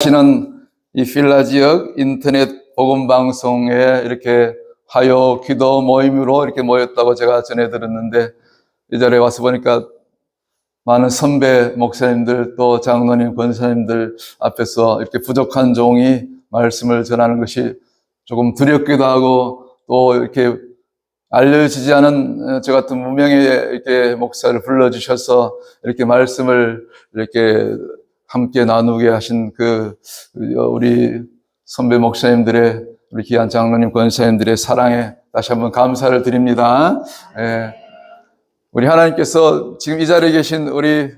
시는 이 필라 지역 인터넷 복음 방송에 이렇게 화요 기도 모임으로 이렇게 모였다고 제가 전해 들었는데, 이 자리에 와서 보니까 많은 선배 목사님들 또 장로님 권사님들 앞에서 이렇게 부족한 종이 말씀을 전하는 것이 조금 두렵기도 하고, 또 이렇게 알려지지 않은 저 같은 무명의 이렇게 목사를 불러주셔서 이렇게 말씀을 이렇게 함께 나누게 하신 우리 선배 목사님들의, 우리 귀한 장로님 권사님들의 사랑에 다시 한번 감사를 드립니다. 우리 하나님께서 지금 이 자리에 계신 우리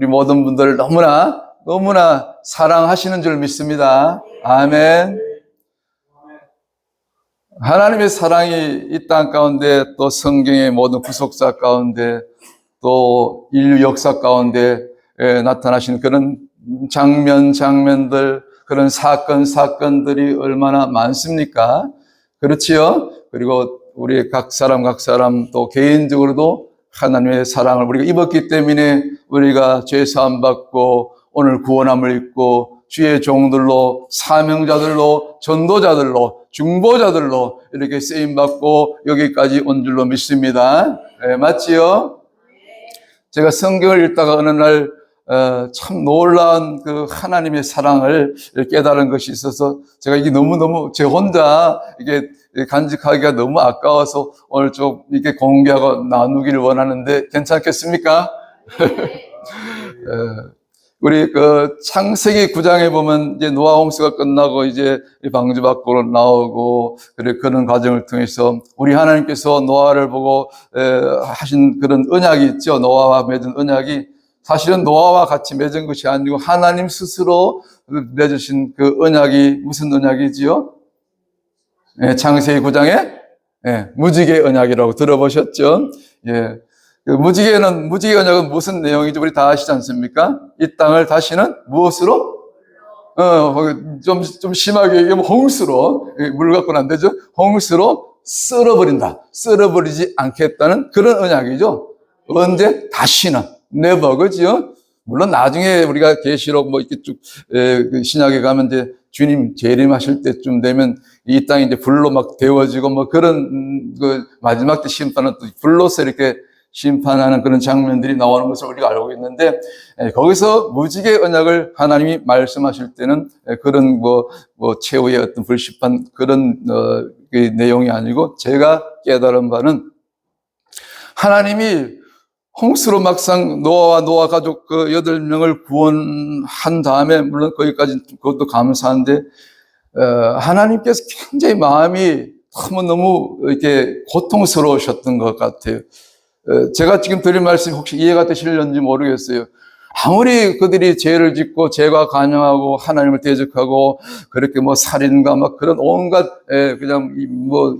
모든 분들을 너무나 사랑하시는 줄 믿습니다. 아멘. 하나님의 사랑이 이 땅 가운데, 또 성경의 모든 구속사 가운데, 또 인류 역사 가운데 나타나신 그런 장면들, 그런 사건들이 얼마나 많습니까? 그렇지요? 그리고 우리 각 사람 또 개인적으로도 하나님의 사랑을 우리가 입었기 때문에 우리가 죄 사함 받고 오늘 구원함을 입고 주의 종들로, 사명자들로, 전도자들로, 중보자들로 이렇게 쓰임받고 여기까지 온 줄로 믿습니다. 맞지요? 제가 성경을 읽다가 어느 날 참 놀라운 그 하나님의 사랑을 깨달은 것이 있어서, 제가 이게 너무 제 혼자 이게 간직하기가 너무 아까워서 오늘 좀 이렇게 공개하고 나누기를 원하는데 괜찮겠습니까? 우리 창세기 9장에 보면 이제 노아 홍수가 끝나고 이제 방주 밖으로 나오고, 그런 과정을 통해서 우리 하나님께서 노아를 보고 하신 그런 언약이 있죠. 노아와 맺은 언약이 사실은 노아와 같이 맺은 것이 아니고 하나님 스스로 맺으신 그 언약이 무슨 언약이지요? 창세기 9장에 무지개 언약이라고 들어보셨죠? 무지개 언약은 무슨 내용이죠? 우리 다 아시지 않습니까? 이 땅을 다시는 무엇으로? 좀 심하게 얘기하면 홍수로, 물 갖고는 안 되죠? 홍수로 썰어버리지 않겠다는 그런 언약이죠. 언제? 다시는. never, 그죠? 물론 나중에 우리가 계시록 이렇게 쭉, 신약에 가면 이제 주님 재림하실 때쯤 되면 이 땅이 이제 불로 막 데워지고 그런, 마지막 때 심판은 또 불로서 이렇게 심판하는 그런 장면들이 나오는 것을 우리가 알고 있는데, 거기서 무지개 언약을 하나님이 말씀하실 때는 그런 최후의 어떤 불심판 그런 내용이 아니고, 제가 깨달은 바는 하나님이 홍수로 막상 노아 가족 8명을 구원한 다음에, 물론 거기까지 그것도 감사한데, 하나님께서 굉장히 마음이 너무 이렇게 고통스러우셨던 것 같아요. 제가 지금 드린 말씀이 혹시 이해가 되시려는지 모르겠어요. 아무리 그들이 죄를 짓고 죄가 간영하고 하나님을 대적하고 그렇게 살인과 그런 온갖 그냥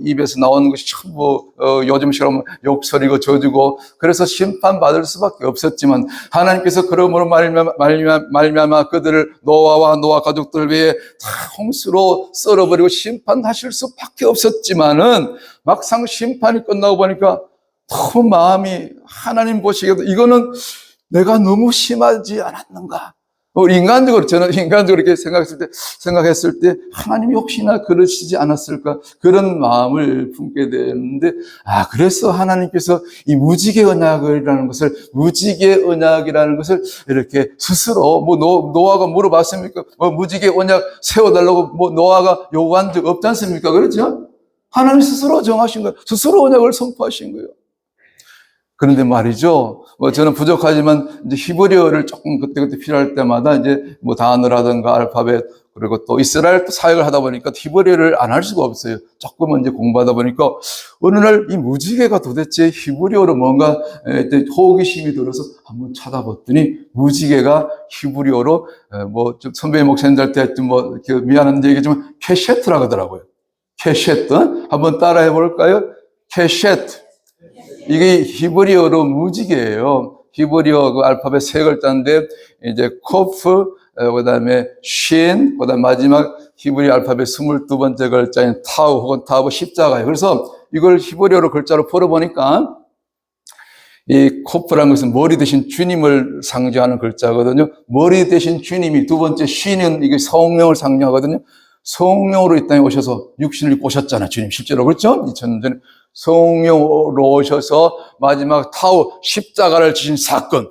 입에서 나오는 것이 전부 요즘처럼 욕설이고 저주고, 그래서 심판받을 수밖에 없었지만, 하나님께서 그러므로 말미암아 그들을 노아와 노아 가족들 외에 다 홍수로 썰어버리고 심판하실 수밖에 없었지만은, 막상 심판이 끝나고 보니까 너무 마음이, 하나님 보시기에도 이거는 내가 너무 심하지 않았는가? 저는 인간적으로 이렇게 생각했을 때 하나님이 혹시나 그러시지 않았을까? 그런 마음을 품게 되는데, 그래서 하나님께서 이 무지개 언약이라는 것을 이렇게 스스로, 노아가 물어봤습니까? 무지개 언약 세워달라고 노아가 요구한 적 없지 않습니까? 그렇죠? 하나님 스스로 정하신 거예요. 스스로 언약을 선포하신 거예요. 그런데 말이죠. 저는 부족하지만 이제 히브리어를 조금 그때 필요할 때마다 이제 단어라든가 알파벳, 그리고 또 이스라엘 또 사역을 하다 보니까 히브리어를 안 할 수가 없어요. 조금은 이제 공부하다 보니까 어느 날 이 무지개가 도대체 히브리어로 뭔가 호기심이 들어서 한번 찾아봤더니, 무지개가 히브리어로 좀 선배 목사님들한테 미안한데 얘기지만 케셰트라고 하더라고요. 케셰트. 한번 따라해 볼까요? 케셰트. 이게 히브리어로 무지개예요. 히브리어 알파벳 3글자인데, 이제 코프, 그 다음에 쉰, 그 다음 마지막 히브리 알파벳 22번째 글자인 타우 혹은 타우 십자가예요. 그래서 이걸 히브리어로 글자로 풀어보니까 이 코프라는 것은 머리 대신 주님을 상징하는 글자거든요. 머리 대신 주님이, 두 번째 쉬는 이게 성령을 상징하거든요. 성령으로 이 땅에 오셔서 육신을 입고 오셨잖아요. 주님 실제로. 그렇죠? 2000년 전에 성령으로 오셔서 마지막 타우 십자가를 지신 사건.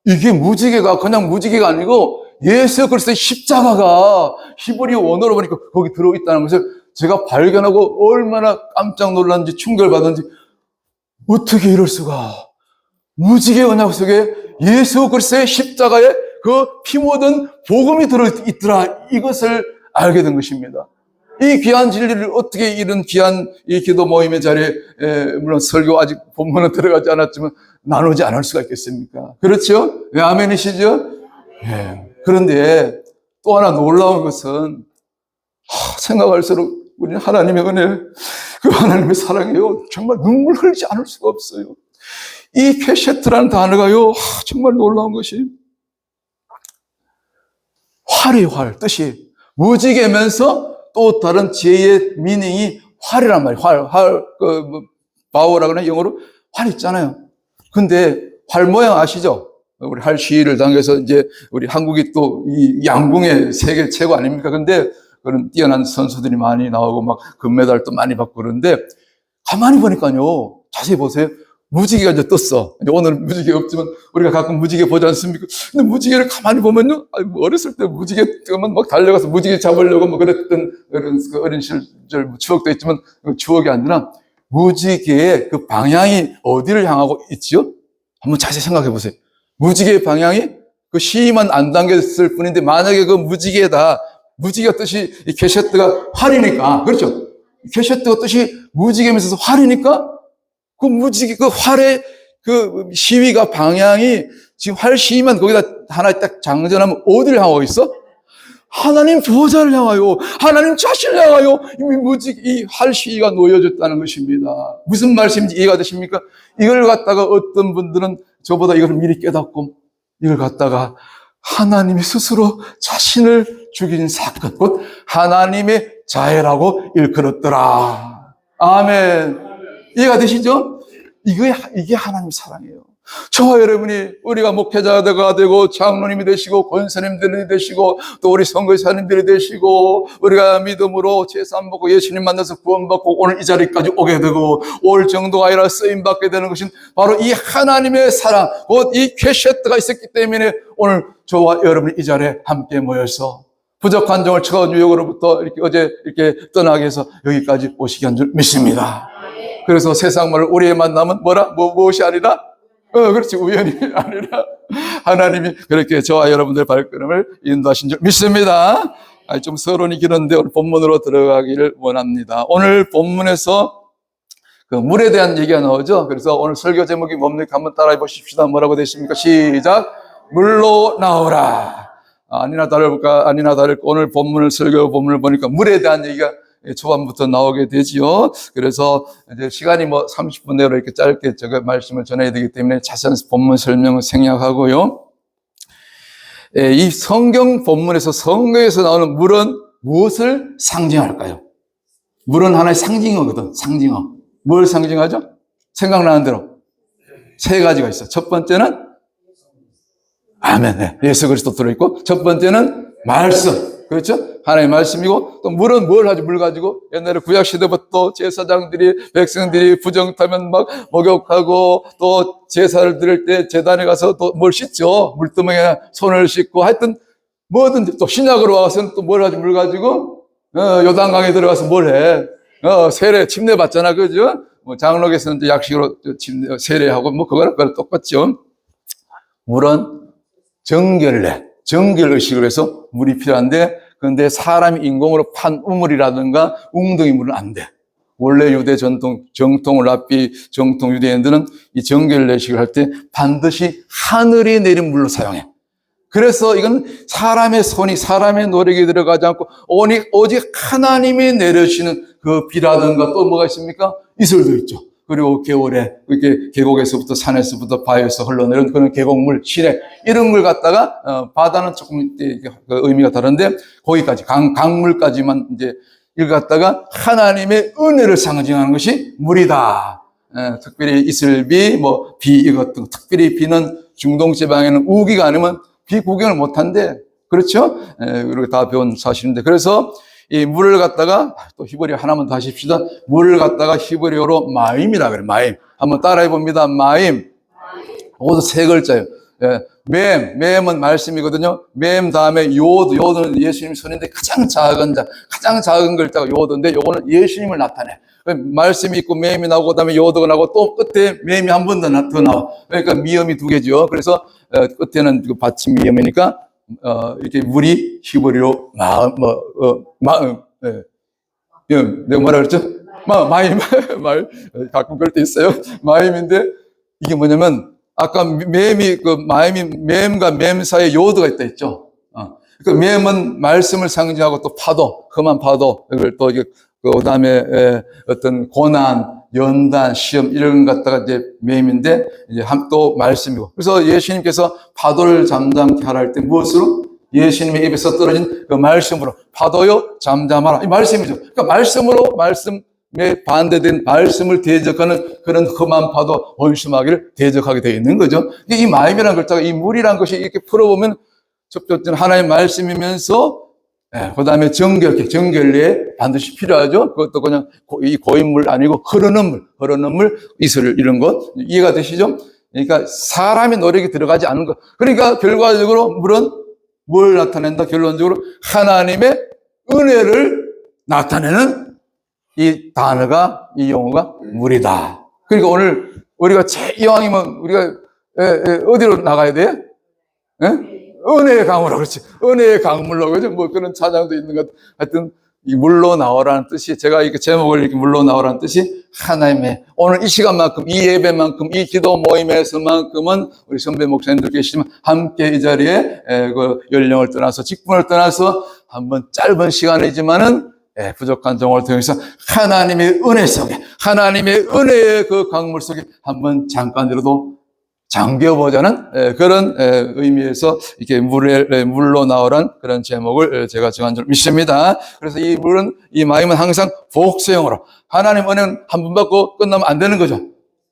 이게 무지개가 그냥 무지개가 아니고 예수 그리스도의 십자가가 히브리 원어로 보니까 거기 들어있다는 것을 제가 발견하고 얼마나 깜짝 놀랐는지 충격을 받았는지, 어떻게 이럴 수가. 무지개 언약 속에 예수 그리스도의 십자가에 그 피 묻은 복음이 들어있더라. 이것을 알게 된 것입니다. 이 귀한 진리를 어떻게 이런 귀한 이 기도 모임의 자리에, 물론 설교 아직 본문은 들어가지 않았지만 나누지 않을 수가 있겠습니까? 그렇죠? 예, 아멘이시죠? 예. 그런데 또 하나 놀라운 것은, 생각할수록 우리는 하나님의 은혜, 그 하나님의 사랑이요, 정말 눈물 흘리지 않을 수가 없어요. 이 퀘셰트라는 단어가요, 정말 놀라운 것이, 활이 활, 뜻이 무지개면서 또 다른 제2의 미닝이 활이란 말이에요. 바오라 그러나 영어로 활 있잖아요. 근데 활 모양 아시죠? 우리 활 시위를 당해서 이제 우리 한국이 또 이 양궁의 세계 최고 아닙니까? 근데 그런 뛰어난 선수들이 많이 나오고 막 금메달도 많이 받고 그러는데, 가만히 보니까요, 자세히 보세요. 무지개가 이제 떴어. 오늘 무지개 없지만 우리가 가끔 무지개 보지 않습니까? 근데 무지개를 가만히 보면요, 어렸을 때 무지개 뜨면 막 달려가서 무지개 잡으려고 뭐 그랬던 그런 어린 시절 추억도 있지만, 그 추억이 아니라 무지개의 그 방향이 어디를 향하고 있지요? 한번 자세히 생각해 보세요. 무지개의 방향이 그 시만 안 당겼을 뿐인데, 만약에 그 무지개가 뜻이 이 게셰트가 활이니까, 그렇죠? 게셰트가 뜻이 무지개면서 활이니까, 그 무지개, 그 활의 그 시위가 방향이 지금 활 시위만 거기다 하나 딱 장전하면 어디를 향하고 있어? 하나님 보좌를 향하여, 하나님 자신을 향하여 이 활 시위가 놓여졌다는 것입니다. 무슨 말씀인지 이해가 되십니까? 이걸 갖다가 어떤 분들은 저보다 이걸 미리 깨닫고, 이걸 갖다가 하나님이 스스로 자신을 죽인 사건, 곧 하나님의 자애라고 일컬었더라. 아멘. 이해가 되시죠? 이게 하나님 사랑이에요. 저와 여러분이, 우리가 목회자가 되고 장로님이 되시고 권사님들이 되시고 또 우리 선교사님들이 되시고, 우리가 믿음으로 제사 먹고 예수님 만나서 구원받고 오늘 이 자리까지 오게 되고 올 정도가 아니라 쓰임받게 되는 것은 바로 이 하나님의 사랑, 곧 이 퀘셰트가 있었기 때문에 오늘 저와 여러분이 이 자리에 함께 모여서 부족한 종을 처 뉴욕으로부터 이렇게 어제 이렇게 떠나게 해서 여기까지 오시게 한 줄 믿습니다. 그래서 세상 말을 우리의 만남은 무엇이 아니라, 그렇지, 우연이 아니라 하나님이 그렇게 저와 여러분들의 발걸음을 인도하신 줄 믿습니다. 좀 서론이 길었는데 오늘 본문으로 들어가기를 원합니다. 오늘 본문에서 그 물에 대한 얘기가 나오죠. 그래서 오늘 설교 제목이 뭡니까? 한번 따라해 보십시다. 뭐라고 되십니까? 시작. 물로 나오라. 아니나 다를까, 오늘 설교 본문을 보니까 물에 대한 얘기가 초반부터 나오게 되지요. 그래서 이제 시간이 30분 내로 이렇게 짧게 제가 말씀을 전해야 되기 때문에 자세한 본문 설명을 생략하고요. 이 성경 본문에서, 성경에서 나오는 물은 무엇을 상징할까요? 물은 하나의 상징어거든, 상징어. 뭘 상징하죠? 생각나는 대로 세 가지가 있어요. 첫 번째는 아멘, 네. 예수 그리스도 들어있고, 첫 번째는 말씀. 그렇죠? 하나님의 말씀이고, 또 물은 뭘 하죠? 물 가지고 옛날에 구약시대부터 제사장들이, 백성들이 부정타면 막 목욕하고, 또 제사를 드릴 때 제단에 가서 또 뭘 씻죠? 물두멍에 손을 씻고, 하여튼 뭐든지. 또 신약으로 와서는 또 뭘 하죠? 물 가지고 요단강에 들어가서 뭘 해? 세례, 침례 받잖아, 그죠? 장로교에서는 이제 약식으로 세례하고, 그거랑 똑같죠. 물은 정결의식을 해서 물이 필요한데, 그런데 사람이 인공으로 판 우물이라든가 웅덩이 물은 안 돼. 원래 유대 정통을 정통 유대인들은 이 정결의식을 할 때 반드시 하늘이 내린 물로 사용해. 그래서 이건 사람의 손이, 사람의 노력이 들어가지 않고 오직 하나님이 내려주시는 그 비라든가 또 뭐가 있습니까? 이슬도 있죠. 그리고 겨울에 이렇게 계곡에서부터, 산에서부터, 바위에서 흘러내리는 그런 계곡물, 시내, 이런 물 갖다가, 바다는 조금 의미가 다른데, 거기까지, 강물까지만 이제 이걸 갖다가 하나님의 은혜를 상징하는 것이 물이다. 특별히 이슬비, 뭐, 비 이것 등, 특별히 비는 중동 지방에는 우기가 아니면 비 구경을 못 한대. 그렇죠? 그렇게 다 배운 사실인데. 그래서 이 물을 갖다가, 또 히브리어 하나만 더 하십시다. 물을 갖다가 히브리어로 마임이라 그래요. 마임. 한번 따라해 봅니다. 마임. 이것도 세 글자예요. 맴은 말씀이거든요. 맴 다음에 요드. 요드는 예수님 손인데 가장 작은 글자가 요드인데 요거는 예수님을 나타내. 말씀이 있고 맴이 나오고 그다음에 요드가 나오고 또 끝에 맴이 한 번 더 나와. 그러니까 미음이 두 개죠. 그래서 끝에는 그 받침 미음이니까 이렇게 물이 히브리어로 마음. 내가 뭐라 그랬죠? 마임. 가끔 그럴 때 있어요. 마임인데 이게 뭐냐면 아까 맴이 맴과 맴 사이에 요드가 있다 했죠. 그 맴은 말씀을 상징하고 또 파도, 험한 파도, 이걸 또 그다음에 어떤 고난, 연단, 시험 이런 것 갖다가 이제 맴인데 이제 또 말씀이고. 그래서 예수님께서 파도를 잠잠케 하라 할 때 무엇으로? 예수님의 입에서 떨어진 그 말씀으로 파도요 잠잠하라. 이 말씀이죠. 그러니까 말씀에 반대된 말씀을 대적하는 그런 험한 파도, 원심하기를 대적하게 되어 있는 거죠. 이 마임이라는 글자가 이 물이라는 것이 이렇게 풀어보면 첫째는 하나의 말씀이면서 그 다음에 정결례 반드시 필요하죠. 그것도 그냥 이 고인물 아니고 흐르는 물, 이슬 이런 것 이해가 되시죠? 그러니까 사람의 노력이 들어가지 않은 것. 그러니까 결과적으로 물은 뭘 나타낸다? 결론적으로 하나님의 은혜를 나타내는 이 단어가, 이 용어가 물이다. 그러니까 오늘 우리가 이왕이면 우리가 어디로 나가야 돼? 은혜의 강으로, 그렇지. 은혜의 강물로, 그죠? 뭐 그런 찬양도 있는 것. 하여튼, 이 물로 나오라는 뜻이, 제가 이렇게 제목을 이렇게 물로 나오라는 뜻이 하나님의, 오늘 이 시간만큼, 이 예배만큼, 이 기도 모임에서만큼은 우리 선배 목사님들 계시지만 함께 이 자리에 그 연령을 떠나서, 직분을 떠나서 한번 짧은 시간이지만은 부족한 정을 통해서 하나님의 은혜 속에, 하나님의 은혜의 그 강물 속에 한번 잠깐이라도 잠겨보자는 그런 의미에서 이렇게 물로 나오란 그런 제목을 제가 정한 줄 믿습니다. 그래서 이 물은, 이 마임은 항상 복수형으로, 하나님 은혜는 한 번 받고 끝나면 안 되는 거죠.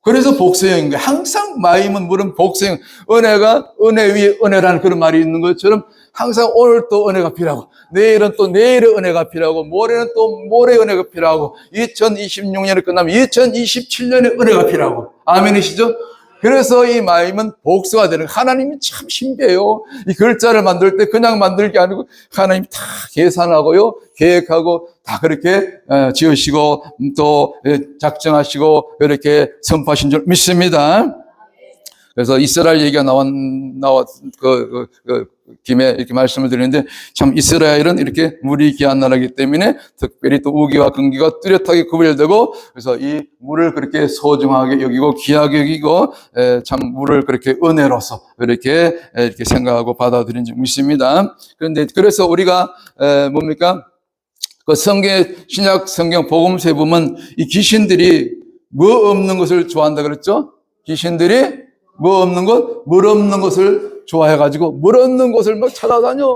그래서 복수형인 거예요. 항상 마임은 물은 복수형. 은혜가 은혜 위에 은혜라는 그런 말이 있는 것처럼 항상 오늘 또 은혜가 필요하고, 내일은 또 내일의 은혜가 필요하고, 모레는 또 모레의 은혜가 필요하고, 2026년이 끝나면 2027년의 은혜가 필요하고. 아멘이시죠? 그래서 이 마임은 복수가 되는, 하나님이 참 신기해요. 이 글자를 만들 때 그냥 만들 게 아니고 하나님이 다 계산하고요, 계획하고 다 그렇게 지으시고 또 작정하시고 이렇게 선포하신 줄 믿습니다. 그래서 이스라엘 얘기가 김에 이렇게 말씀을 드리는데, 참 이스라엘은 이렇게 물이 귀한 나라이기 때문에 특별히 또 우기와 금기가 뚜렷하게 구별되고, 그래서 이 물을 그렇게 소중하게 여기고 귀하게 여기고 참 물을 그렇게 은혜로서 이렇게 생각하고 받아들인 줄 믿습니다. 그런데 그래서 우리가 뭡니까? 그 신약 성경 복음서에 보면 이 귀신들이 뭐 없는 것을 좋아한다 그랬죠? 귀신들이 뭐 없는 것? 물 없는 것을 좋아해가지고 물 없는 곳을 막 찾아다녀.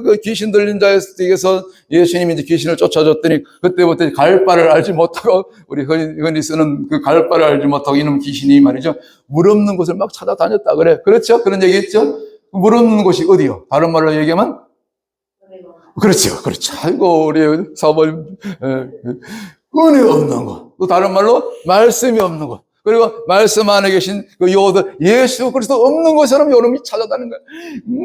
그 귀신 들린 자에게서 예수님이 이제 귀신을 쫓아줬더니 그때부터 갈 바를 알지 못하고, 우리 흔히 쓰는 그 갈 바를 알지 못하고 이놈 귀신이 말이죠, 물 없는 곳을 막 찾아다녔다 그래. 그렇죠? 그런 얘기 했죠? 물 없는 곳이 어디요? 다른 말로 얘기하면? 그렇죠. 아이고, 우리 사모님, 은혜 없는 곳. 또 다른 말로 말씀이 없는 곳. 그리고 말씀 안에 계신 그 요드, 예수 그리스도 없는 것처럼 여러분이 찾아다니는 거야.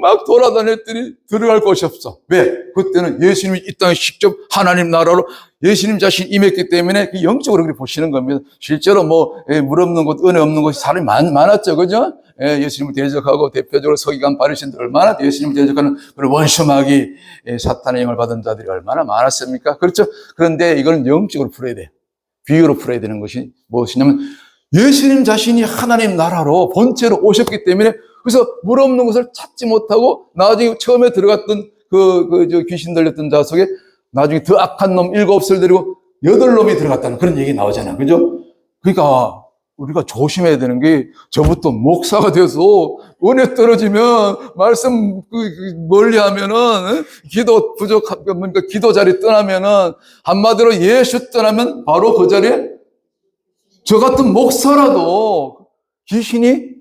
막 돌아다녔더니 들어갈 곳이 없어. 왜? 그때는 예수님이 이 땅에 직접 하나님 나라로 예수님 자신이 임했기 때문에 그 영적으로 그렇게 보시는 겁니다. 실제로 물 없는 곳, 은혜 없는 곳이 사람이 많았죠. 그죠? 예수님을 대적하고 대표적으로 서기관 바리새인들 얼마나 예수님을 대적하는 그런 원수마귀, 사탄의 영을 받은 자들이 얼마나 많았습니까? 그렇죠? 그런데 이건 영적으로 풀어야 돼요. 비유로 풀어야 되는 것이 무엇이냐면, 예수님 자신이 하나님 나라로 본체로 오셨기 때문에, 그래서 물 없는 것을 찾지 못하고 나중에 처음에 들어갔던 저 귀신 들렸던 자 속에 나중에 더 악한 놈 7을 데리고 8놈이 들어갔다는 그런 얘기 나오잖아요. 그죠? 그러니까 우리가 조심해야 되는 게, 저부터 목사가 돼서 은혜 떨어지면 말씀 멀리 하면은 기도 그러니까 기도 자리 떠나면은, 한마디로 예수 떠나면 바로 그 자리에 저 같은 목사라도 귀신이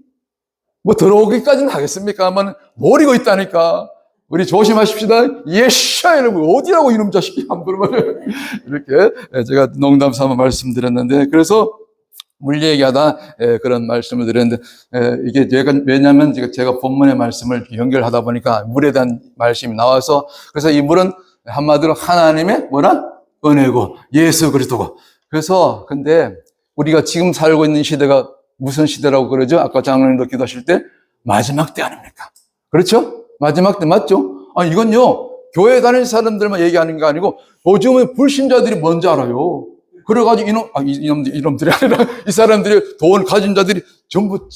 뭐 들어오기까지는 하겠습니까만 노리고 있다니까. 우리 조심하십시다. 예샤 여러분 어디라고 이놈 자식이 함부로 말해요. 이렇게 제가 농담 삼아 말씀드렸는데, 그래서 물 얘기하다 그런 말씀을 드렸는데, 이게 왜냐하면 제가 본문의 말씀을 연결하다 보니까 물에 대한 말씀이 나와서, 그래서 이 물은 한마디로 하나님의 뭐라? 은혜고 예수 그리스도고. 그래서 근데 우리가 지금 살고 있는 시대가 무슨 시대라고 그러죠? 아까 장로님도 기도하실 때 마지막 때 아닙니까? 그렇죠? 마지막 때 맞죠? 이건요, 교회 다니는 사람들만 얘기하는 게 아니고, 요즘은 불신자들이 뭔지 알아요. 그래가지고 이놈들이 아니라, 이 사람들이 돈 가진 자들이 전부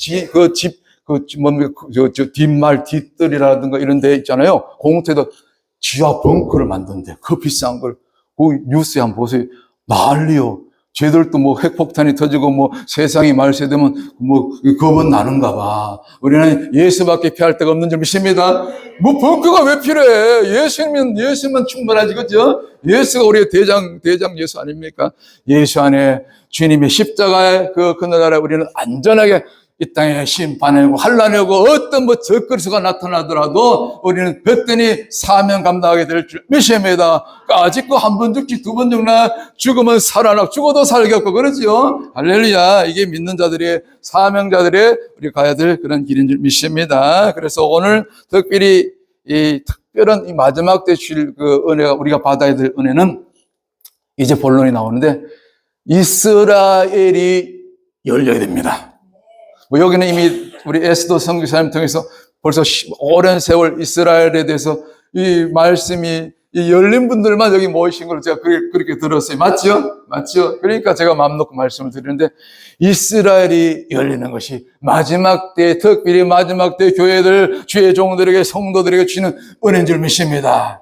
뒷말, 뒷뜰이라든가 이런 데 있잖아요. 공터에다 지하 벙커를 만든대. 그 비싼 걸. 그 뉴스에 한번 보세요. 난리요. 쟤들도 뭐 핵폭탄이 터지고 뭐 세상이 말세되면 뭐 겁은 나는가 봐. 우리는 예수밖에 피할 데가 없는 줄 믿습니다. 뭐 벙커가 왜 필요해? 예수면 충분하지, 그죠? 예수가 우리의 대장 예수 아닙니까? 예수 안에 주님의 십자가의 그날 아래 우리는 안전하게 이 땅에 심판하고 환난하고 어떤 뭐 적그리스도가 나타나더라도 우리는 볕더니 사명 감당하게 될 줄 믿습니다. 아직도 한 번 죽지 두 번 죽나, 죽으면 살아나, 죽어도 살겠고, 그러죠. 할렐루야. 이게 믿는 자들의, 사명자들의 우리 가야 될 그런 길인 줄 믿습니다. 그래서 오늘 특별히 이 특별한 이 마지막 때 줄 그 은혜가, 우리가 받아야 될 은혜는 이제 본론이 나오는데, 이스라엘이 열려야 됩니다. 뭐 여기는 이미 우리 에스더 선교사님 통해서 벌써 오랜 세월 이스라엘에 대해서 이 말씀이 이 열린 분들만 여기 모이신 걸 제가 그렇게 들었어요. 맞죠? 맞죠? 그러니까 제가 마음 놓고 말씀을 드리는데, 이스라엘이 열리는 것이 마지막 때, 특별히 마지막 때 교회들, 주의 종들에게, 성도들에게 주는 은혜인 줄 믿습니다.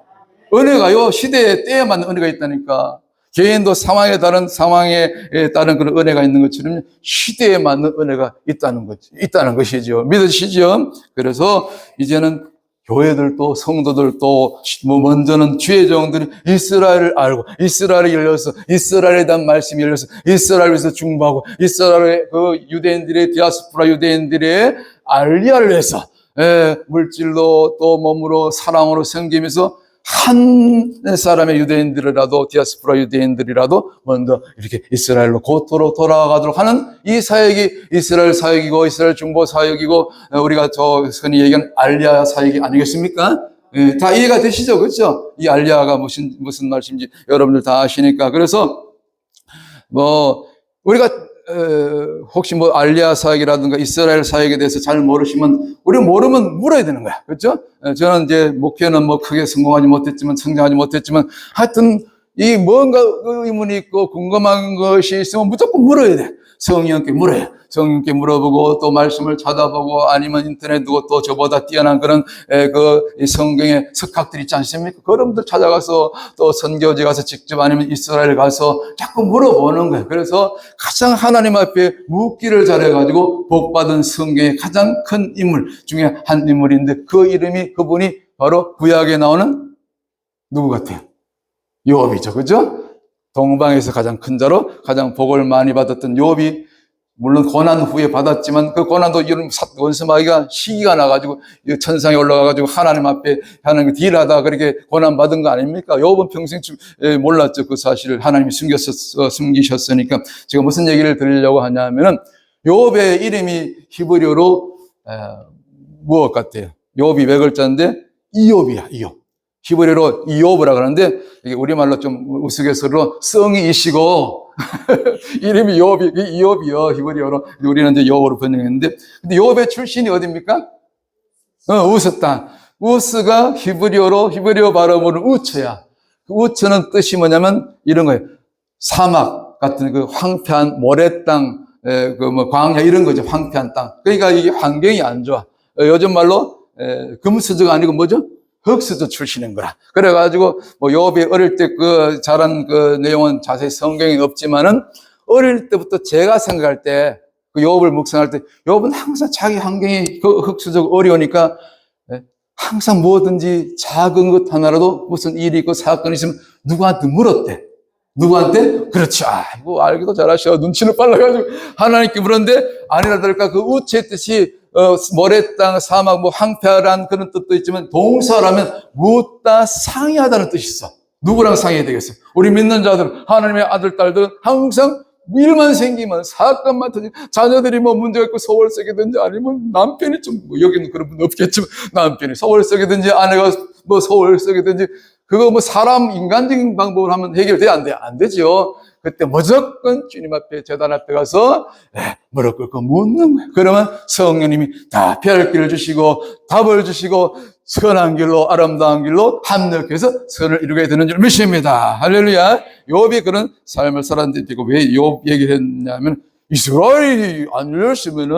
은혜가요, 시대에 때에 맞는 은혜가 있다니까. 개인도 상황에 따른 그런 은혜가 있는 것처럼 시대에 맞는 은혜가 있다는 것이죠. 믿으시죠? 그래서 이제는 교회들도 성도들도 먼저는 주의 종들이 이스라엘을 알고, 이스라엘이 열려서 이스라엘에 대한 말씀이 열려서 이스라엘에서 중보하고, 이스라엘의 그 유대인들의 디아스포라 유대인들의 알리아를 해서 물질로 또 몸으로 사랑으로 섬기면서 한 사람의 유대인들이라도, 디아스포라 유대인들이라도 먼저 이렇게 이스라엘로 곧도로 돌아가도록 하는 이 사역이 이스라엘 사역이고, 이스라엘 중보 사역이고, 우리가 흔히 얘기하는 알리아 사역이 아니겠습니까? 다 이해가 되시죠? 그렇죠? 이 알리아가 무슨 말씀인지 여러분들 다 아시니까. 그래서 우리가 혹시 알리아 사역이라든가 이스라엘 사역에 대해서 잘 모르시면, 우리 모르면 물어야 되는 거야. 그렇죠? 저는 이제 목회는 크게 성공하지 못했지만, 성장하지 못했지만, 하여튼 이 뭔가 의문이 있고 궁금한 것이 있으면 무조건 물어야 돼. 성령께 물어요. 성령께 물어보고, 또 말씀을 찾아보고, 아니면 인터넷 두고, 또 저보다 뛰어난 그런 이 성경의 석학들 있지 않습니까? 그런 분들 찾아가서, 또 선교지 가서 직접, 아니면 이스라엘 가서 자꾸 물어보는 거예요. 그래서 가장 하나님 앞에 묻기를 잘해가지고 복받은 성경의 가장 큰 인물 중에 한 인물인데, 그분이 바로 구약에 나오는 누구 같아요? 요업이죠. 그죠? 동방에서 가장 큰 자로 가장 복을 많이 받았던 요업이, 물론 고난 후에 받았지만, 그 고난도 이런 원수마귀가 시기가 나가지고 천상에 올라가가지고 하나님 앞에 하나님 딜하다 그렇게 고난 받은 거 아닙니까? 요업은 평생 몰랐죠. 그 사실을 하나님이 숨기셨으니까. 제가 무슨 얘기를 드리려고 하냐면은, 요업의 이름이 히브리어로 무엇 같아요? 요업이 몇 글자인데 이욥이야. 이욥. 히브리어로 이욥이라 그러는데, 이게 우리말로 좀 우스갯소리로 성이 이시고 이름이 이욥이요. 히브리어로. 우리는 이제 요업으로 번역했는데, 근데 요업의 출신이 어디입니까? 우스 땅. 우스가 히브리어 발음으로 우처야. 그 우처는 뜻이 뭐냐면 이런 거예요. 사막 같은 그 황폐한 모래 땅, 광야 이런 거죠. 황폐한 땅. 그러니까 이게 환경이 안 좋아. 요즘 말로 금수저가 아니고 뭐죠? 흙수저 출신인 거라. 그래가지고, 요업이 어릴 때 자란 내용은 자세히 성경에 없지만은, 어릴 때부터 제가 생각할 때, 요업을 묵상할 때, 요업은 항상 자기 환경이 흙수저가 어려우니까, 항상 뭐든지 작은 것 하나라도 무슨 일이 있고 사건이 있으면 누구한테 물었대. 누구한테? 그렇지. 아이고, 알기도 잘하셔. 눈치는 빨라가지고. 하나님께 물었는데, 아니라 들까 그 우체의 뜻이, 모래 땅, 사막, 뭐, 황폐하란 그런 뜻도 있지만, 동사라면 묻다 상의하다는 뜻이 있어. 누구랑 상의해야 되겠어? 우리 믿는 자들, 하나님의 아들, 딸들은 항상 일만 생기면, 사건만 터지면, 자녀들이 뭐 문제가 있고 소홀서기든지 아니면 남편이 뭐, 여기는 그런 분 없겠지만, 남편이 소홀서기든지 아내가 뭐 소홀서기든지, 그거 뭐 사람 인간적인 방법으로 하면 해결돼야 안 돼? 안 되죠. 그때 무조건 주님 앞에 제단 앞에 가서 무릎 꿇고 묻는 거예요. 그러면 성령님이 다 피할 길을 주시고 답을 주시고 선한 길로 아름다운 길로 합력해서 선을 이루게 되는 줄 믿습니다. 할렐루야. 욥이 그런 삶을 살았는데 왜 욥 얘기를 했냐면 이스라엘이 안 열렸으면은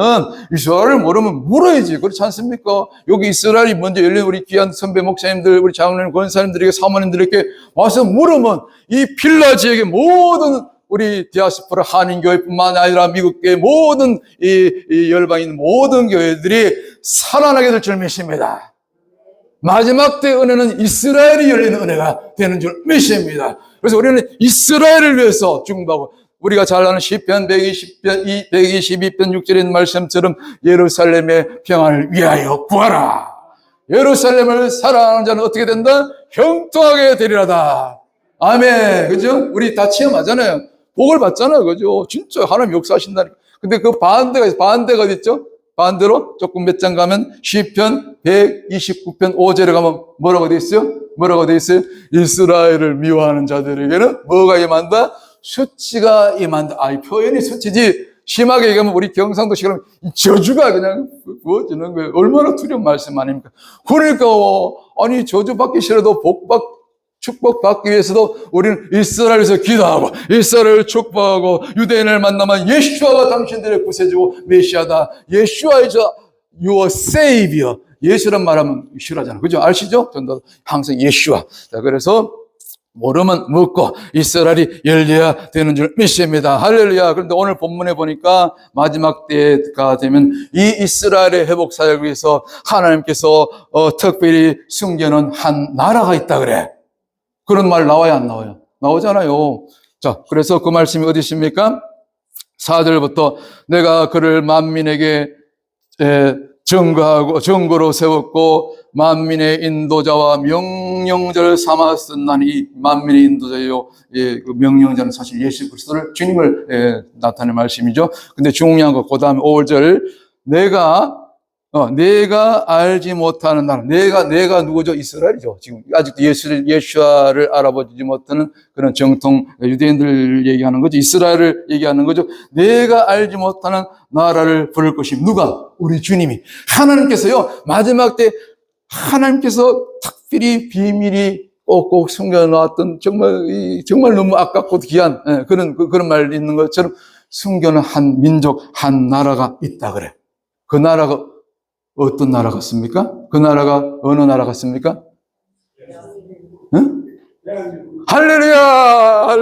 이스라엘을 모르면 물어야지. 그렇지 않습니까? 여기 이스라엘이 먼저 열린 우리 귀한 선배 목사님들, 우리 장로님, 권사님들에게, 사모님들에게 와서 물으면 이 필라 지역의 모든 우리 디아스포라 한인교회뿐만 아니라 미국교회 모든 이 열방인 모든 교회들이 살아나게 될 줄 믿습니다. 마지막 때 은혜는 이스라엘이 열리는 은혜가 되는 줄 믿습니다. 그래서 우리는 이스라엘을 위해서 중보하고 우리가 잘 아는 시편 122편 6절의 말씀처럼 예루살렘의 평안을 위하여 구하라. 예루살렘을 사랑하는 자는 어떻게 된다? 형통하게 되리라다. 아멘. 그죠? 우리 다 체험하잖아요. 복을 받잖아요. 그죠? 진짜 하나님 역사하신다니까. 근데 그 반대가 어디 있죠? 반대로 조금 몇 장 가면 시편 129편 5절에 가면 뭐라고 돼 있어요? 뭐라고 돼 있어요? 이스라엘을 미워하는 자들에게는 뭐가 임한다? 수치가 임한다. 이 표현이 수치지. 심하게 얘기하면 우리 경상도식으로 저주가 그냥 부어지는 거예요. 얼마나 두려운 말씀 아닙니까? 그러니까 아니 저주 받기 싫어도 축복 받기 위해서도 우리는 이스라엘에서 기도하고 이스라엘을 축복하고 유대인을 만나면 예수아가 당신들의 구세주고 메시아다. 예수아 is your savior. 예수란 말하면 싫어하잖아요. 그죠? 아시죠? 전도 항상 예수아. 자, 그래서 모르면 묻고 이스라엘이 열려야 되는 줄 믿습니다. 할렐루야. 그런데 오늘 본문에 보니까 마지막 때가 되면 이 이스라엘의 회복 사역을 위해서 하나님께서 특별히 숨겨놓은 한 나라가 있다 그래. 그런 말 나와요, 안 나와요? 나오잖아요. 자, 그래서 그 말씀이 어디 있습니까? 4절부터 내가 그를 만민에게 증거로 세웠고 만민의 인도자와 명령자를 삼았었나니 이 만민의 인도자요. 그 명령자는 사실 예수 그리스도를 주님을 나타낸 말씀이죠. 근데 중요한 거 그다음에 5절 내가 알지 못하는 나라. 내가 누구죠? 이스라엘이죠. 지금 아직도 예수아를 알아보지 못하는 그런 정통 유대인들 얘기하는 거죠. 이스라엘을 얘기하는 거죠. 내가 알지 못하는 나라를 부를 것임. 누가? 우리 주님이. 하나님께서요, 마지막 때 하나님께서 특별히 비밀이 꼭 숨겨놓았던 정말 너무 아깝고 귀한 그런 말 있는 것처럼 숨겨놓은 한 민족, 한 나라가 있다 그래. 그 나라가 어떤 나라 같습니까? 그 나라가 어느 나라 같습니까? 응? 할렐루야!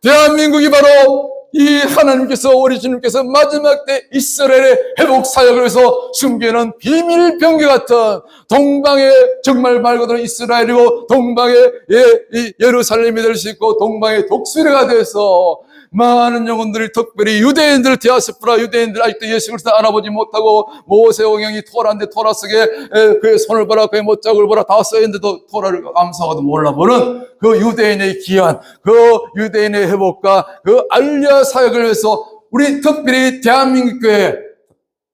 대한민국이 바로 이 하나님께서 우리 주님께서 마지막 때 이스라엘의 회복 사역을 위해서 숨기는 비밀 병기 같은 동방의 정말 말 그대로 이스라엘이고 동방의 예루살렘이 될 수 있고 동방의 독수리가 돼서 많은 영혼들이 특별히 유대인들 디아스포라 유대인들 아직도 예수 그리스도 알아보지 못하고 모세오경이 토라인데 토라 속에 그의 손을 보라 그의 못자국을 보라 다 써있는데도 토라를 암송하도 몰라보는 그 유대인의 기한 그 유대인의 회복과 그 알리아 사역을 위해서 우리 특별히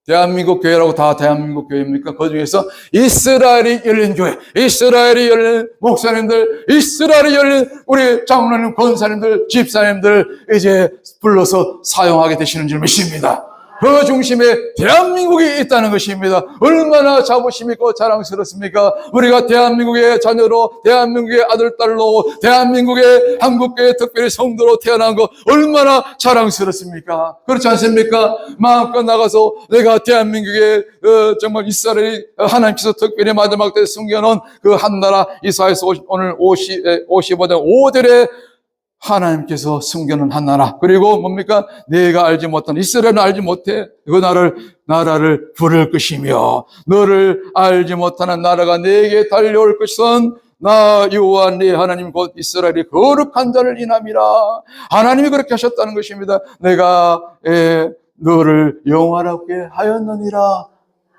대한민국 교회라고 다 대한민국 교회입니까? 그 중에서 이스라엘이 열린 교회, 이스라엘이 열린 목사님들, 이스라엘이 열린 우리 장로님, 권사님들, 집사님들 이제 불러서 사용하게 되시는 줄 믿습니다. 그 중심에 대한민국이 있다는 것입니다. 얼마나 자부심 있고 자랑스럽습니까? 우리가 대한민국의 자녀로, 대한민국의 아들, 딸로, 대한민국의 한국교회 특별히 성도로 태어난 거 얼마나 자랑스럽습니까? 그렇지 않습니까? 마음껏 나가서 내가 대한민국의 정말 이스라엘이 하나님께서 특별히 마지막 때 숨겨놓은 그 한 나라 이사야서 오늘 55장 5절에 하나님께서 숨겨놓은 한 나라. 그리고 뭡니까? 내가 알지 못한 이스라엘은 알지 못해. 그 나라를 부를 것이며 너를 알지 못하는 나라가 내게 달려올 것은 나 여호와 네 하나님 곧 이스라엘이 거룩한 자를 인함이라. 하나님이 그렇게 하셨다는 것입니다. 내가 너를 영원하게 하였느니라.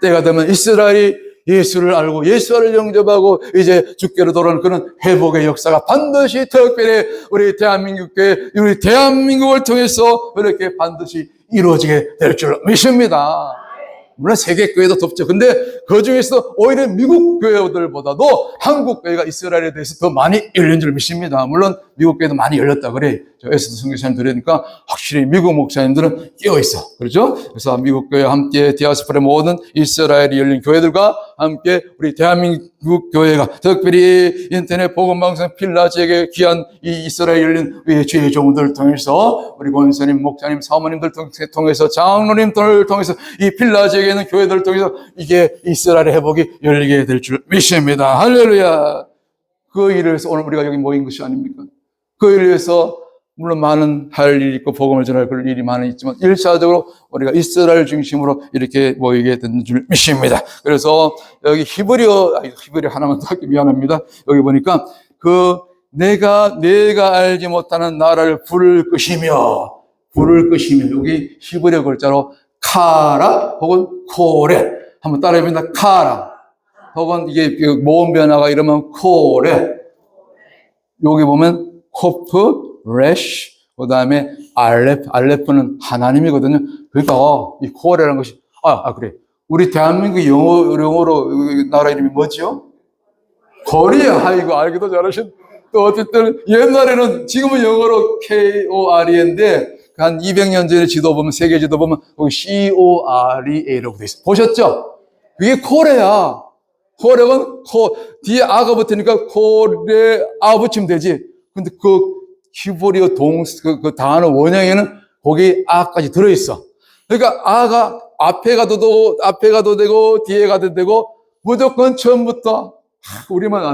때가 되면 이스라엘이 예수를 알고 예수를 영접하고 이제 주께로 돌아오는 그런 회복의 역사가 반드시 특별히 우리 대한민국을 통해서 이렇게 반드시 이루어지게 될 줄 믿습니다. 물론 세계 교회도 덥죠. 근데 그 중에서 오히려 미국 교회들보다도 한국 교회가 이스라엘에 대해서 더 많이 열린 줄 믿습니다. 물론 미국 교회도 많이 열렸다 그래. 저 에스더 선교사님 들으니까 확실히 미국 목사님들은 끼어 있어. 그렇죠? 그래서 미국 교회와 함께 디아스포라의 모든 이스라엘이 열린 교회들과 함께 우리 대한민국 교회가 특별히 인터넷 복음방송 필라지에게 귀한 이 이스라엘 열린 우리 주의 종들을 통해서 우리 권사님, 목사님, 사모님들 통해서 장로님들을 통해서 이 필라지에게 있는 교회들을 통해서 이게 이스라엘의 회복이 열리게 될 줄 믿습니다. 할렐루야. 그 일을 위해서 오늘 우리가 여기 모인 것이 아닙니까? 그 일을 위해서 물론 많은 할 일이 있고 복음을 전할 그럴 일이 많이 있지만 1차적으로 우리가 이스라엘 중심으로 이렇게 모이게 된 줄 믿습니다. 그래서 여기 히브리어 하나만 더 하기 미안합니다. 여기 보니까 내가 알지 못하는 나라를 부를 것이며 여기 히브리어 글자로 카라 혹은 코레 한번 따라해봅니다. 카라 혹은 이게 모음 변화가 이러면 코레 여기 보면 코프 레쉬, 그 다음에 알레프는 하나님이거든요. 그러니까, 이 코레라는 것이, 그래. 우리 대한민국 영어로 나라 이름이 뭐죠? 코리아. 아이고, 알기도 잘하신. 또 어쨌든, 옛날에는, 지금은 영어로 KORE인데, 한 200년 전에 지도 보면, 세계 지도 보면, 거기 COREA라고 돼 있어요. 보셨죠? 그게 코레야. 코레는 뒤에 아가 붙으니까 코레아 붙이면 되지. 근데 히브리어 그 단어 원형에는 거기 아까지 들어있어. 그러니까 아가 앞에 가도 되고 뒤에 가도 되고 무조건 처음부터 우리만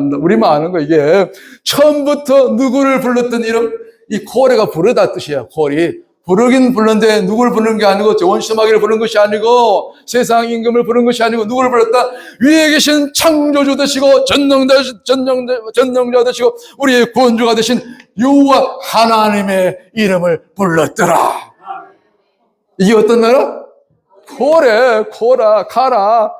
아는 거 이게 처음부터 누구를 불렀던 이름 이 코레가 부르다 뜻이야. 콜이 부르긴 불렀는데 누구를 부르는 게 아니고 원수마귀를 부르는 것이 아니고 세상 임금을 부르는 것이 아니고 누구를 불렀다? 위에 계신 창조주 되시고 전능자 되시고 우리의 구원주가 되신 여호와 하나님의 이름을 불렀더라. 이게 어떤 나라? 카라.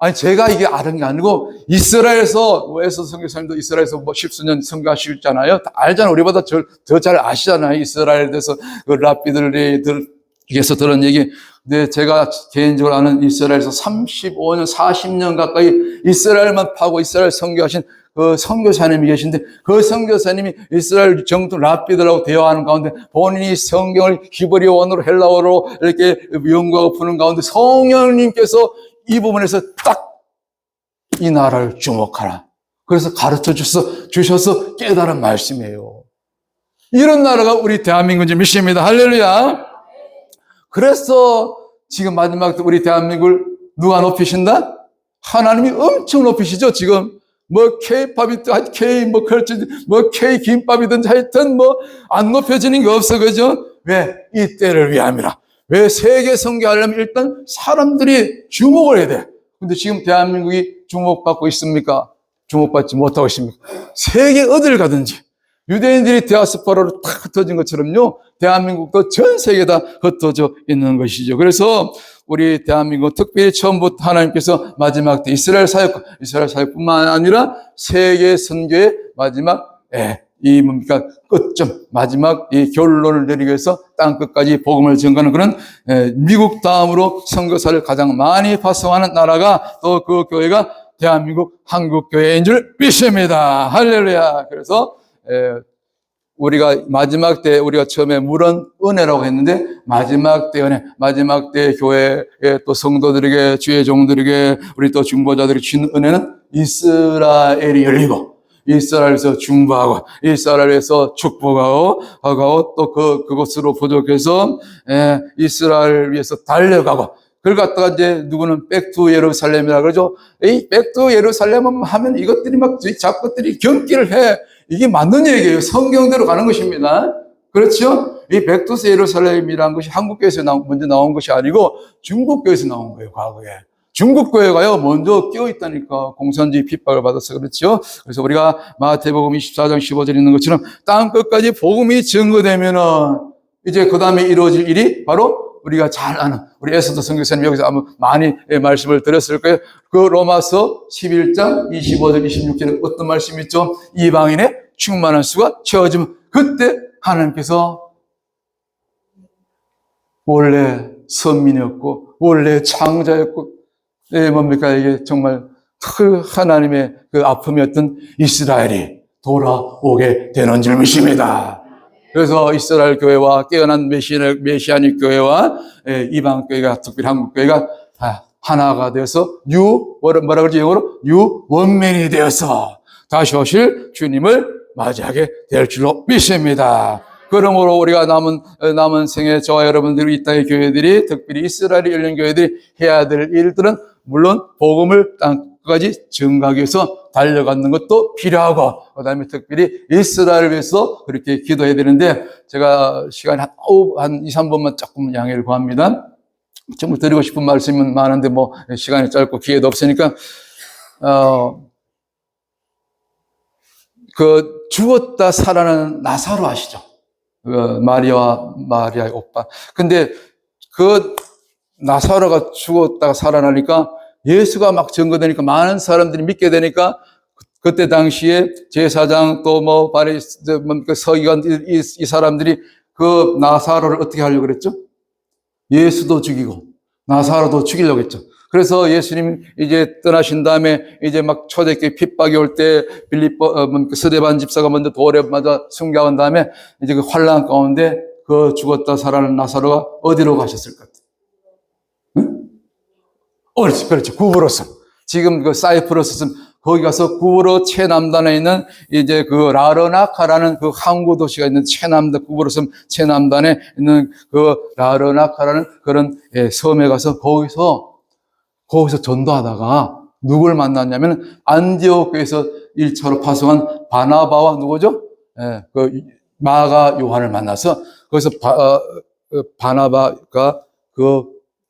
아니 제가 이게 아는 게 아니고 이스라엘에서 에스더 선교사님도 이스라엘에서 십수년 선교하시잖아요. 다 알잖아요. 우리보다 더 잘 아시잖아요. 이스라엘에 대해서 그 랍비들에서 들은 얘기. 근데 제가 개인적으로 아는 이스라엘에서 35년, 40년 가까이 이스라엘만 파고 이스라엘 선교하신 그 선교사님이 계신데 그 선교사님이 이스라엘 정통 랍비들하고 대화하는 가운데 본인이 성경을 히브리어 원어로 헬라어로 이렇게 연구하고 푸는 가운데 성령님께서 이 부분에서 딱 이 나라를 주목하라. 그래서 가르쳐 주셔서 깨달은 말씀이에요. 이런 나라가 우리 대한민국인지 믿습니다. 할렐루야. 그래서 지금 마지막 우리 대한민국을 누가 높이신다? 하나님이 엄청 높이시죠. 지금 K-팝이든 K-김밥이든 하여튼 안 높여지는 게 없어. 그죠? 왜? 이 때를 위함이라. 왜 세계 선교하려면 일단 사람들이 주목을 해야 돼. 근데 지금 대한민국이 주목받고 있습니까? 주목받지 못하고 있습니까? 세계 어딜 가든지 유대인들이 디아스포라로 다 흩어진 것처럼요. 대한민국도 전 세계에 다 흩어져 있는 것이죠. 그래서 우리 대한민국 특별히 처음부터 하나님께서 마지막 때 이스라엘 사역뿐만 아니라 세계 선교의 마지막 끝점, 마지막 이 결론을 내리기 위해서 땅끝까지 복음을 전가하는 그런 미국 다음으로 선교사를 가장 많이 파송하는 나라가 또 그 교회가 대한민국 한국교회인 줄 믿습니다. 할렐루야. 그래서 우리가 마지막 때 우리가 처음에 물은 은혜라고 했는데 마지막 때 은혜, 마지막 때 교회의 또 성도들에게 주의 종들에게 우리 또 중보자들이 준 은혜는 이스라엘이 열리고 이스라엘에서 중보하고 이스라엘에서 축복하고 또 그것으로 부족해서 이스라엘을 위해서 달려가고 그걸 갖다가 이제 누구는 백투 예루살렘이라 그러죠. 이 백투 예루살렘 하면 이것들이 막 잡것들이 경기를 해. 이게 맞는 얘기예요. 성경대로 가는 것입니다. 그렇죠? 이 백투 예루살렘이라는 것이 한국교회에서 먼저 나온 것이 아니고 중국교회에서 나온 거예요. 과거에. 중국 교회가요 먼저 끼어 있다니까. 공산주의 핍박을 받아서 그렇죠. 그래서 우리가 마태복음 24장 15절에 있는 것처럼 땅 끝까지 복음이 증거되면은 이제 그 다음에 이루어질 일이 바로 우리가 잘 아는 우리 에스더 선교사님 여기서 아마 많이 말씀을 드렸을 거예요. 그 로마서 11장 25절 26절에 어떤 말씀이 있죠? 이방인의 충만한 수가 채워지면 그때 하나님께서 원래 선민이었고 원래 창자였고 뭡니까 이게 정말 그 하나님의 그 아픔이었던 이스라엘이 돌아오게 되는 줄 믿습니다. 그래서 이스라엘 교회와 깨어난 메시아닉 교회와 이방 교회가 특별히 한국 교회가 하나가 되어서 뭐라 그러지 영어로 원맨이 되어서 다시 오실 주님을 맞이하게 될 줄로 믿습니다. 그러므로 우리가 남은 생에 저와 여러분들이 이 땅의 교회들이 특별히 이스라엘에 열린 교회들이 해야 될 일들은 물론 복음을 땅까지 증가하기 위해서 달려가는 것도 필요하고 그다음에 특별히 이스라엘을 위해서 그렇게 기도해야 되는데 제가 시간이 한 2, 3번만 조금 양해를 구합니다. 정말 드리고 싶은 말씀은 많은데 뭐 시간이 짧고 기회도 없으니까 그 죽었다 살아나는 나사로 아시죠? 마리아의 오빠. 근데 그 나사로가 죽었다가 살아나니까 예수가 막 증거되니까 많은 사람들이 믿게 되니까 그때 당시에 제사장 또 뭐 서기관 이 사람들이 그 나사로를 어떻게 하려고 그랬죠? 예수도 죽이고 나사로도 죽이려고 했죠. 그래서 예수님 이제 떠나신 다음에 이제 막 초대교회 핍박이 올 때 스데반 집사가 먼저 돌에 맞아 순교한 다음에 이제 그 환란 가운데 그 죽었다 살아난 나사로가 어디로 가셨을 것 같아요? 응? 그렇죠. 구브로스. 지금 그 사이프러스 거기 가서 구브로 최남단에 있는 이제 그 라르나카라는 그 항구 도시가 있는 구브로스 최남단에 있는 그 라르나카라는 그런 섬에 가서 거기서 전도하다가 누굴 만났냐면 안디옥에서 1차로 파송한 바나바와 누구죠? 그 마가 요한을 만나서 거기서 바나바가 그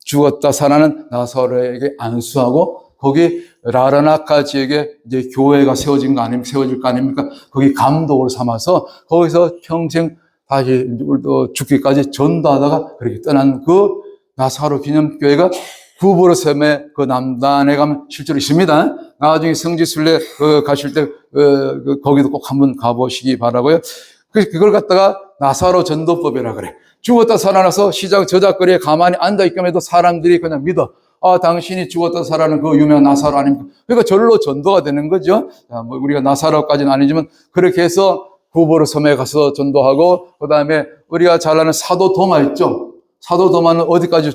죽었다 살아나는 나사로에게 안수하고 거기 라르나카 지역에 이제 교회가 세워질 거 아닙니까? 거기 감독을 삼아서 거기서 평생 다시 죽기까지 전도하다가 그렇게 떠난 그 나사로 기념교회가 구브로 섬의 그 남단에 가면 실제로 있습니다. 나중에 성지순례 가실 때 거기도 꼭 한번 가보시기 바라고요. 그걸 갖다가 나사로 전도법이라 그래. 죽었다 살아나서 시장 저작거리에 가만히 앉아있기만 해도 사람들이 그냥 믿어. 당신이 죽었다 살아나는 그 유명한 나사로 아닙니까? 그러니까 절로 전도가 되는 거죠. 뭐 우리가 나사로까지는 아니지만 그렇게 해서 구브로 섬에 가서 전도하고 그 다음에 우리가 잘 아는 사도 도마 있죠. 사도 도마는 어디까지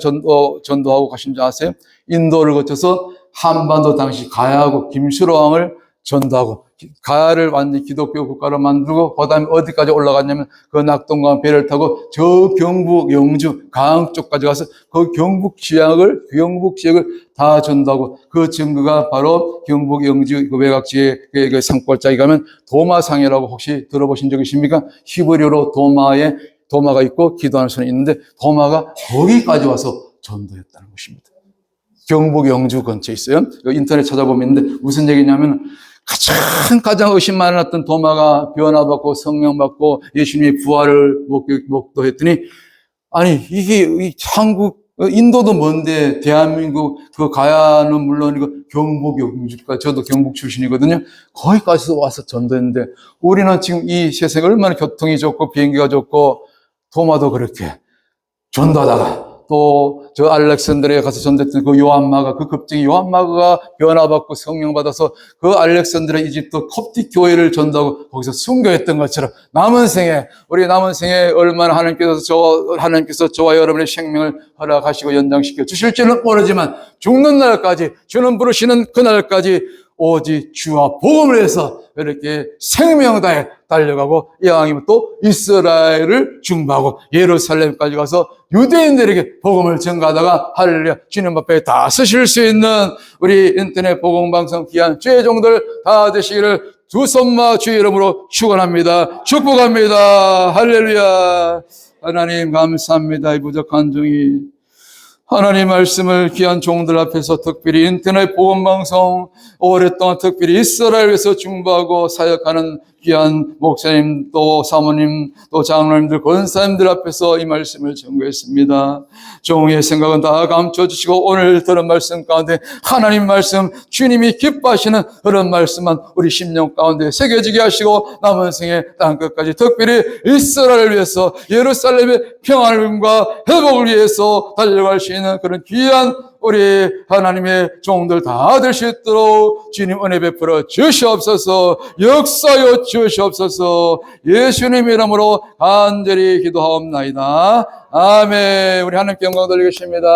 전도하고 가신지 아세요? 인도를 거쳐서 한반도 당시 가야하고 김수로왕을 전도하고 가야를 완전히 기독교 국가로 만들고 그 다음에 어디까지 올라갔냐면 그 낙동강 배를 타고 저 경북 영주 강릉 쪽까지 가서 그 경북 지역을 다 전도하고 그 증거가 바로 경북 영주 그 외곽지에 그 산골짜기 가면 도마상이라고 혹시 들어보신 적 있습니까? 히브리어로 도마가 있고 기도하는 손이 있는데 도마가 거기까지 와서 전도했다는 것입니다. 경북 영주 근처에 있어요. 인터넷 찾아보면 있는데 무슨 얘기냐면 가장 의심 많았던 도마가 변화받고 성령받고 예수님의 부활을 목도했더니 아니 이게 한국 인도도 먼데 대한민국 그 가야는 물론이고 경북 영주까지 저도 경북 출신이거든요. 거기까지 와서 전도했는데 우리는 지금 이 세상에 얼마나 교통이 좋고 비행기가 좋고 도마도 그렇게 전도하다가 또 저 알렉산드리아에 가서 전도했던 그 요한마가 그 급증이 요한마가 변화받고 성령 받아서 그 알렉산드리아 이집트 콥틱 교회를 전도하고 거기서 순교했던 것처럼 우리 남은 생에 얼마나 하나님께서 저와 여러분의 생명을 허락하시고 연장시켜 주실지는 모르지만 죽는 날까지 주는 부르시는 그날까지 오직 주와 복음을 해서 이렇게 생명 다해 달려가고 이왕이면 또 이스라엘을 중보하고 예루살렘까지 가서 유대인들에게 복음을 전가하다가 할렐루야 주님 앞에 다 쓰실 수 있는 우리 인터넷 복음방송 귀한 죄종들 다 되시기를 두 손마 주의 이름으로 축원합니다. 축복합니다. 할렐루야. 하나님 감사합니다. 이 부족한 종이 하나님 말씀을 귀한 종들 앞에서 특별히 인터넷 보건방송 오랫동안 특별히 이스라엘에서 중보하고 사역하는 귀한 목사님 또 사모님 또 장로님들 권사님들 앞에서 이 말씀을 전거했습니다. 종의 생각은 다 감춰주시고 오늘 들은 말씀 가운데 하나님 말씀 주님이 기뻐하시는 그런 말씀만 우리 심령 가운데 새겨지게 하시고 남은 생에 땅끝까지 특별히 이스라엘을 위해서 예루살렘의 평안과 회복을 위해서 달려갈 수 있는 그런 귀한 우리 하나님의 종들 다 될 수 있도록 주님 은혜 베풀어 주시옵소서. 역사여 주시옵소서. 예수님 이름으로 간절히 기도하옵나이다. 아멘. 우리 하나님께 영광 돌리겠습니다.